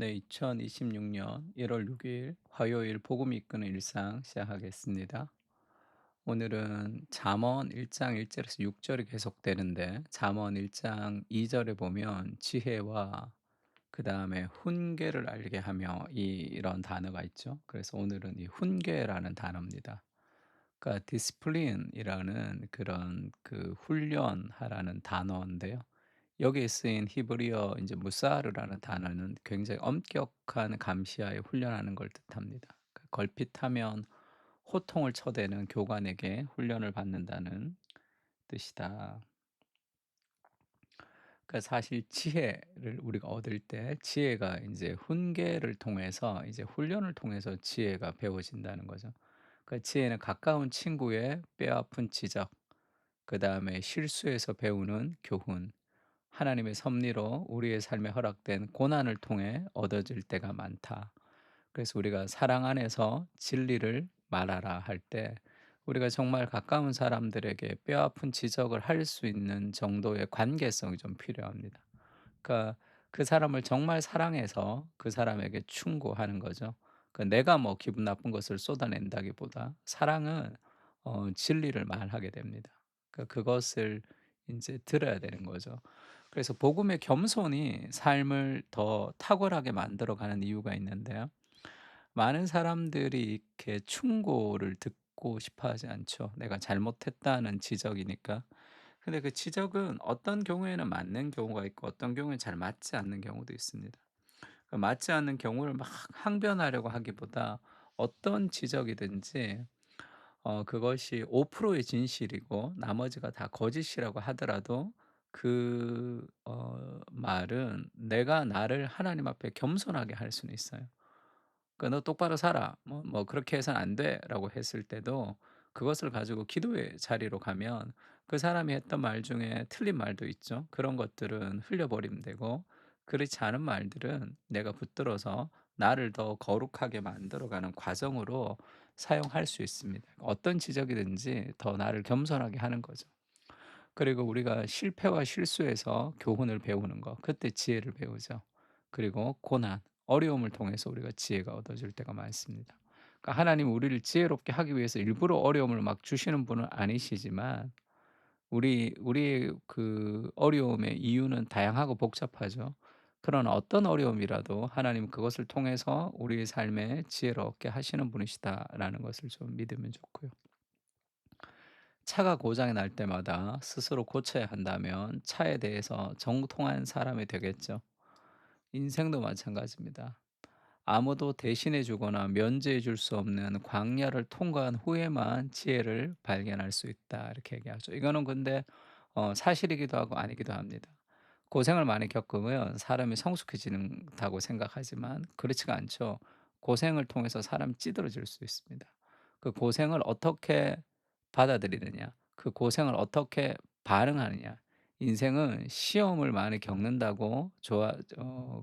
네, 2026년 1월 6일 화요일 복음이 이끄는 일상 시작하겠습니다. 오늘은 잠언 1장 1절에서 6절이 계속되는데 잠언 1장 2절에 보면 지혜와 그다음에 훈계를 알게 하며 이런 단어가 있죠. 그래서 오늘은 이 훈계라는 단어입니다. 그러니까 디스플린이라는 그런 그 훈련하라는 단어인데요. 여기에 쓰인 히브리어 이제 무사르라는 단어는 굉장히 엄격한 감시하에 훈련하는 걸 뜻합니다. 그 걸핏하면 호통을 쳐대는 교관에게 훈련을 받는다는 뜻이다. 그러니까 사실 지혜를 우리가 얻을 때 지혜가 이제 훈계를 통해서 이제 훈련을 통해서 지혜가 배워진다는 거죠. 그러니까 지혜는 가까운 친구의 뼈아픈 지적, 그다음에 실수에서 배우는 교훈, 하나님의 섭리로 우리의 삶에 허락된 고난을 통해 얻어질 때가 많다. 그래서 우리가 사랑 안에서 진리를 말하라 할 때 우리가 정말 가까운 사람들에게 뼈아픈 지적을 할 수 있는 정도의 관계성이 좀 필요합니다. 그러니까 그 사람을 정말 사랑해서 그 사람에게 충고하는 거죠. 내가 뭐 기분 나쁜 것을 쏟아낸다기보다 사랑은 진리를 말하게 됩니다. 그것을 이제 들어야 되는 거죠. 그래서 복음의 겸손이 삶을 더 탁월하게 만들어가는 이유가 있는데요. 많은 사람들이 이렇게 충고를 듣고 싶어 하지 않죠. 내가 잘못했다는 지적이니까. 근데 그 지적은 어떤 경우에는 맞는 경우가 있고 어떤 경우에는 잘 맞지 않는 경우도 있습니다. 맞지 않는 경우를 막 항변하려고 하기보다 어떤 지적이든지 그것이 5%의 진실이고 나머지가 다 거짓이라고 하더라도 말은 내가 나를 하나님 앞에 겸손하게 할 수는 있어요. "너 똑바로 살아. 그렇게 해서는 안 돼."라고 했을 때도 그것을 가지고 기도의 자리로 가면 그 사람이 했던 말 중에 틀린 말도 있죠. 그런 것들은 흘려 버리면 되고 그렇지 않은 말들은 내가 붙들어서 나를 더 거룩하게 만들어 가는 과정으로 사용할 수 있습니다. 어떤 지적이든지 더 나를 겸손하게 하는 거죠. 그리고 우리가 실패와 실수에서 교훈을 배우는 거, 그때 지혜를 배우죠. 그리고 고난, 어려움을 통해서 우리가 지혜가 얻어질 때가 많습니다. 그러니까 하나님 우리를 지혜롭게 하기 위해서 일부러 어려움을 막 주시는 분은 아니시지만 우리의 그 어려움의 이유는 다양하고 복잡하죠. 그러나 어떤 어려움이라도 하나님은 그것을 통해서 우리의 삶에 지혜를 얻게 하시는 분이시다라는 것을 좀 믿으면 좋고요. 차가 고장이 날 때마다 스스로 고쳐야 한다면 차에 대해서 정통한 사람이 되겠죠. 인생도 마찬가지입니다. 아무도 대신해 주거나 면제해 줄 수 없는 광야를 통과한 후에만 지혜를 발견할 수 있다. 이렇게 얘기하죠. 이거는 근데 사실이기도 하고 아니기도 합니다. 고생을 많이 겪으면 사람이 성숙해진다고 생각하지만 그렇지가 않죠. 고생을 통해서 사람이 찌들어질 수 있습니다. 그 고생을 어떻게 받아들이느냐, 그 고생을 어떻게 반응하느냐. 인생은 시험을 많이 겪는다고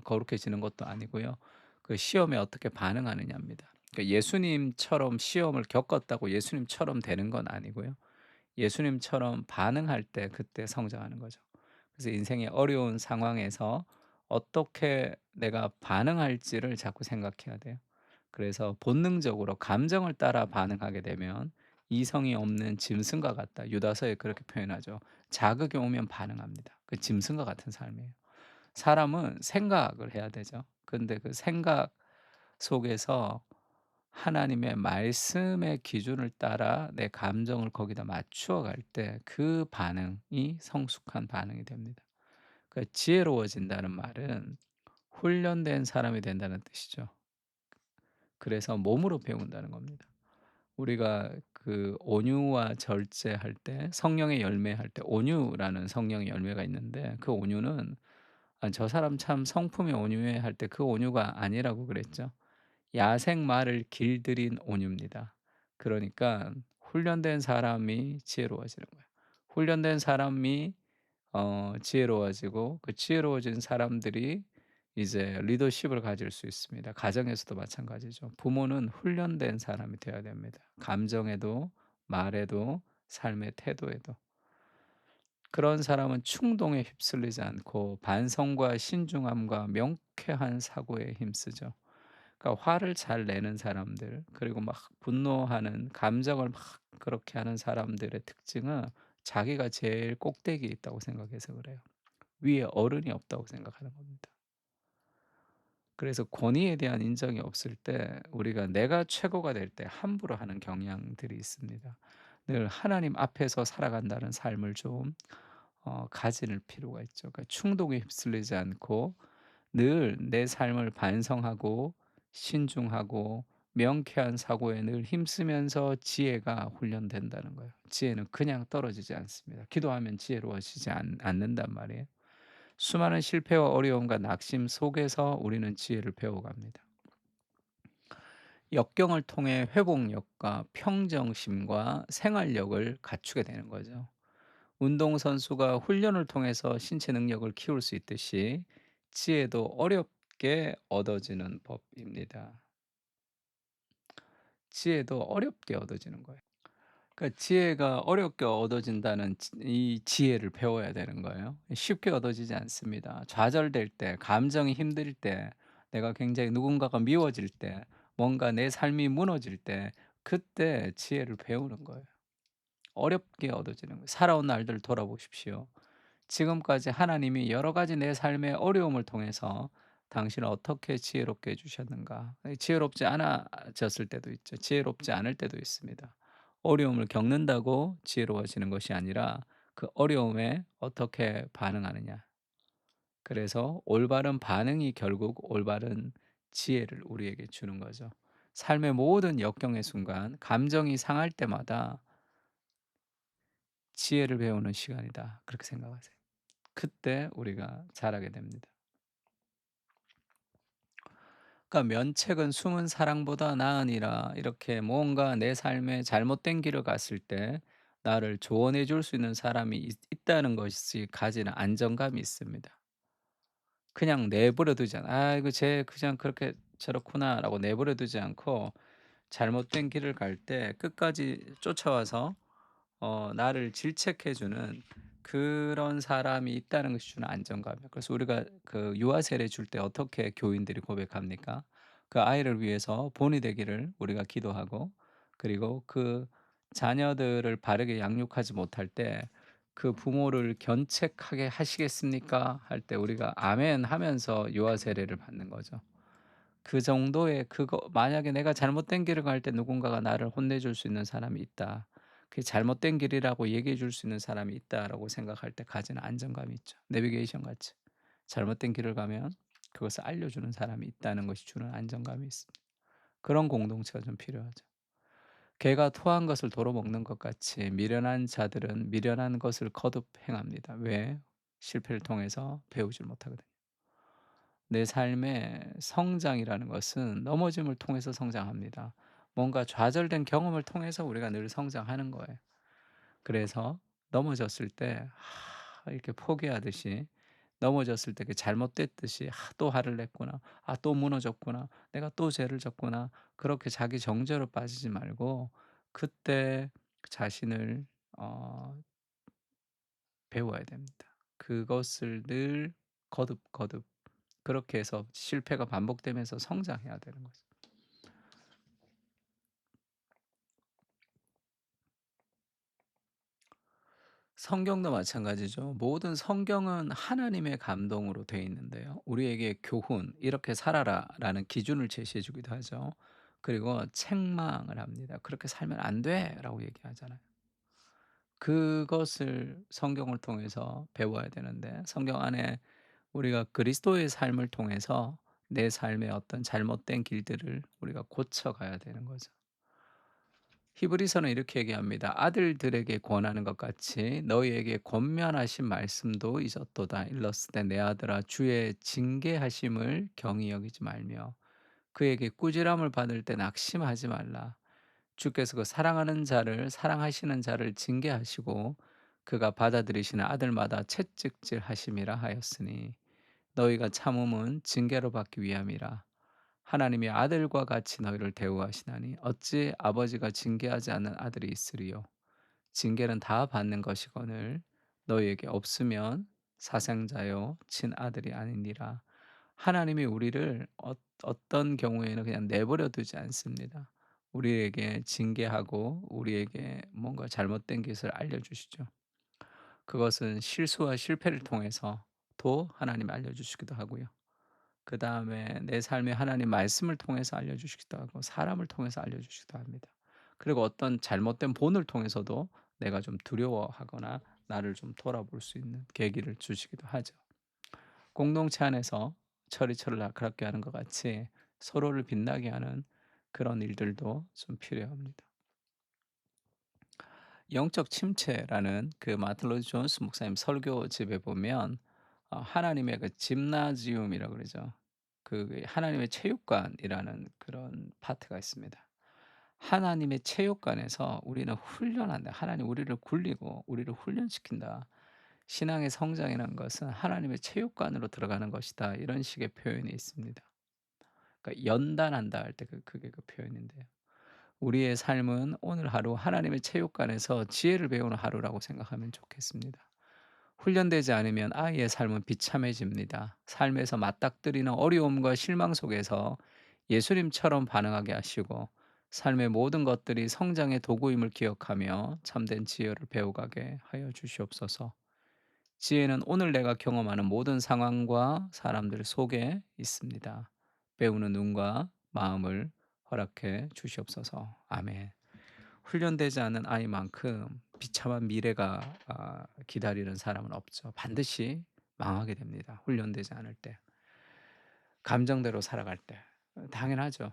거룩해지는 것도 아니고요. 그 시험에 어떻게 반응하느냐입니다. 예수님처럼 시험을 겪었다고 예수님처럼 되는 건 아니고요. 예수님처럼 반응할 때 그때 성장하는 거죠. 그래서 인생의 어려운 상황에서 어떻게 내가 반응할지를 자꾸 생각해야 돼요. 그래서 본능적으로 감정을 따라 반응하게 되면 이성이 없는 짐승과 같다. 유다서에 그렇게 표현하죠. 자극이 오면 반응합니다. 그 짐승과 같은 삶이에요. 사람은 생각을 해야 되죠. 근데 그 생각 속에서 하나님의 말씀의 기준을 따라 내 감정을 거기다 맞추어 갈 때 그 반응이 성숙한 반응이 됩니다. 지혜로워진다는 말은 훈련된 사람이 된다는 뜻이죠. 그래서 몸으로 배운다는 겁니다. 우리가 그 온유와 절제할 때 성령의 열매할 때 온유라는 성령의 열매가 있는데 그 온유는 '아 저 사람 참 성품이 온유해.' 할 때 그 온유가 아니라고 그랬죠. 야생 말을 길들인 온유입니다. 그러니까 훈련된 사람이 지혜로워지는 거예요. 훈련된 사람이 지혜로워지고 그 지혜로워진 사람들이 이제 리더십을 가질 수 있습니다. 가정에서도 마찬가지죠. 부모는 훈련된 사람이 되어야 됩니다. 감정에도 말에도 삶의 태도에도. 그런 사람은 충동에 휩쓸리지 않고 반성과 신중함과 명쾌한 사고에 힘쓰죠. 그러니까 화를 잘 내는 사람들, 그리고 막 분노하는 감정을 막 그렇게 하는 사람들의 특징은 자기가 제일 꼭대기에 있다고 생각해서 그래요. 위에 어른이 없다고 생각하는 겁니다. 그래서 권위에 대한 인정이 없을 때 우리가 내가 최고가 될 때 함부로 하는 경향들이 있습니다. 늘 하나님 앞에서 살아간다는 삶을 좀 가질 필요가 있죠. 그러니까 충동에 휩쓸리지 않고 늘 내 삶을 반성하고 신중하고 명쾌한 사고에 늘 힘쓰면서 지혜가 훈련된다는 거예요. 지혜는 그냥 떨어지지 않습니다. 기도하면 지혜로워지지 않는단 말이에요. 수많은 실패와 어려움과 낙심 속에서 우리는 지혜를 배워갑니다. 역경을 통해 회복력과 평정심과 생활력을 갖추게 되는 거죠. 운동선수가 훈련을 통해서 신체 능력을 키울 수 있듯이 지혜도 어렵게 얻어지는 법입니다. 지혜도 어렵게 얻어지는 거예요. 그러니까 지혜가 어렵게 얻어진다는 이 지혜를 배워야 되는 거예요. 쉽게 얻어지지 않습니다. 좌절될 때, 감정이 힘들 때, 내가 굉장히 누군가가 미워질 때, 뭔가 내 삶이 무너질 때, 그때 지혜를 배우는 거예요. 어렵게 얻어지는 거예요. 살아온 날들을 돌아보십시오. 지금까지 하나님이 여러 가지 내 삶의 어려움을 통해서 당신을 어떻게 지혜롭게 해 주셨는가. 지혜롭지 않아졌을 때도 있죠. 지혜롭지 않을 때도 있습니다. 어려움을 겪는다고 지혜로워지는 것이 아니라 그 어려움에 어떻게 반응하느냐. 그래서 올바른 반응이 결국 올바른 지혜를 우리에게 주는 거죠. 삶의 모든 역경의 순간, 감정이 상할 때마다 지혜를 배우는 시간이다. 그렇게 생각하세요. 그때 우리가 잘하게 됩니다. 그러니까 면책은 숨은 사랑보다 나으니라, 이렇게 뭔가 내 삶에 잘못된 길을 갔을 때 나를 조언해 줄 수 있는 사람이 있다는 것이 가지는 안정감이 있습니다. 그냥 내버려 두지 않아 '아이고 쟤 그냥 그렇게 저렇구나.'라고 내버려 두지 않고 잘못된 길을 갈 때 끝까지 쫓아와서 나를 질책해 주는 그런 사람이 있다는 것이 주는 안정감이에요. 그래서 우리가 그 유아 세례 줄 때 어떻게 교인들이 고백합니까? 그 아이를 위해서 본이 되기를 우리가 기도하고, 그리고 그 자녀들을 바르게 양육하지 못할 때 그 부모를 견책하게 하시겠습니까? 할 때 우리가 아멘 하면서 유아 세례를 받는 거죠. 그 정도의 그거, 만약에 내가 잘못된 길을 갈 때 누군가가 나를 혼내 줄 수 있는 사람이 있다. 그게 잘못된 길이라고 얘기해 줄 수 있는 사람이 있다라고 생각할 때 가지는 안정감이 있죠. 내비게이션 같이. 잘못된 길을 가면 그것을 알려주는 사람이 있다는 것이 주는 안정감이 있습니다. 그런 공동체가 좀 필요하죠. 개가 토한 것을 도로 먹는 것 같이 미련한 자들은 미련한 것을 거듭 행합니다. 왜? 실패를 통해서 배우질 못하거든요. 내 삶의 성장이라는 것은 넘어짐을 통해서 성장합니다. 뭔가 좌절된 경험을 통해서 우리가 늘 성장하는 거예요. 그래서 넘어졌을 때 이렇게 포기하듯이, 넘어졌을 때 그 잘못됐듯이 '또 화를 냈구나. 또 무너졌구나. 내가 또 죄를 졌구나.' 그렇게 자기 정죄로 빠지지 말고 그때 자신을 어 배워야 됩니다. 그것을 늘 거듭 그렇게 해서 실패가 반복되면서 성장해야 되는 거죠. 성경도 마찬가지죠. 모든 성경은 하나님의 감동으로 되어 있는데요. 우리에게 교훈, 이렇게 살아라라는 기준을 제시해 주기도 하죠. 그리고 책망을 합니다. 그렇게 살면 안 돼라고 얘기하잖아요. 그것을 성경을 통해서 배워야 되는데, 성경 안에 우리가 그리스도의 삶을 통해서 내 삶의 어떤 잘못된 길들을 우리가 고쳐가야 되는 거죠. 히브리서는 이렇게 얘기합니다. 아들들에게 권하는 것 같이 너희에게 권면하신 말씀도 있었도다. 일렀을 때 내 아들아 주의 징계하심을 경히 여기지 말며 그에게 꾸지람을 받을 때 낙심하지 말라. 주께서 그 사랑하는 자를 사랑하시는 자를 징계하시고 그가 받아들이시는 아들마다 채찍질 하심이라 하였으니 너희가 참음은 징계로 받기 위함이라. 하나님이 아들과 같이 너희를 대우하시나니 어찌 아버지가 징계하지 않는 아들이 있으리요. 징계는 다 받는 것이거늘 너희에게 없으면 사생자요 친아들이 아니니라. 하나님이 우리를 어떤 경우에는 그냥 내버려 두지 않습니다. 우리에게 징계하고 우리에게 뭔가 잘못된 것을 알려주시죠. 그것은 실수와 실패를 통해서도 하나님이 알려주시기도 하고요. 그다음에 내 삶에 하나님 말씀을 통해서 알려주시기도 하고 사람을 통해서 알려주시기도 합니다. 그리고 어떤 잘못된 본을 통해서도 내가 좀 두려워하거나 나를 좀 돌아볼 수 있는 계기를 주시기도 하죠. 공동체 안에서 철이 철을 날카롭게 하는 것 같이 서로를 빛나게 하는 그런 일들도 좀 필요합니다. 영적 침체라는 그 마틴 로이드 존스 목사님 설교집에 보면 하나님의 그 짐나지움이라고 그러죠. 그 하나님의 체육관이라는 그런 파트가 있습니다. 하나님의 체육관에서 우리는 훈련한다. 하나님 우리를 굴리고 우리를 훈련시킨다. 신앙의 성장이라는 것은 하나님의 체육관으로 들어가는 것이다. 이런 식의 표현이 있습니다. 그러니까 연단한다 할 때 그게 그 표현인데요. 우리의 삶은 오늘 하루 하나님의 체육관에서 지혜를 배우는 하루라고 생각하면 좋겠습니다. 훈련되지 않으면 아이의 삶은 비참해집니다. 삶에서 맞닥뜨리는 어려움과 실망 속에서 예수님처럼 반응하게 하시고 삶의 모든 것들이 성장의 도구임을 기억하며 참된 지혜를 배워가게 하여 주시옵소서. 지혜는 오늘 내가 경험하는 모든 상황과 사람들 속에 있습니다. 배우는 눈과 마음을 허락해 주시옵소서. 아멘. 훈련되지 않은 아이만큼 비참한 미래가 기다리는 사람은 없죠. 반드시 망하게 됩니다, 훈련되지 않을 때. 감정대로 살아갈 때. 당연하죠.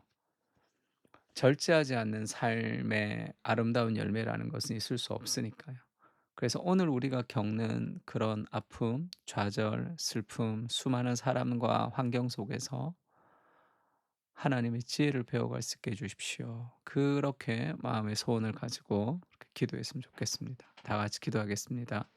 절제하지 않는 삶의 아름다운 열매라는 것은 있을 수 없으니까요. 그래서 오늘 우리가 겪는 그런 아픔, 좌절, 슬픔, 수많은 사람과 환경 속에서 하나님의 지혜를 배워갈 수 있게 해 주십시오. 그렇게 마음의 소원을 가지고 그렇게 기도했으면 좋겠습니다. 다 같이 기도하겠습니다.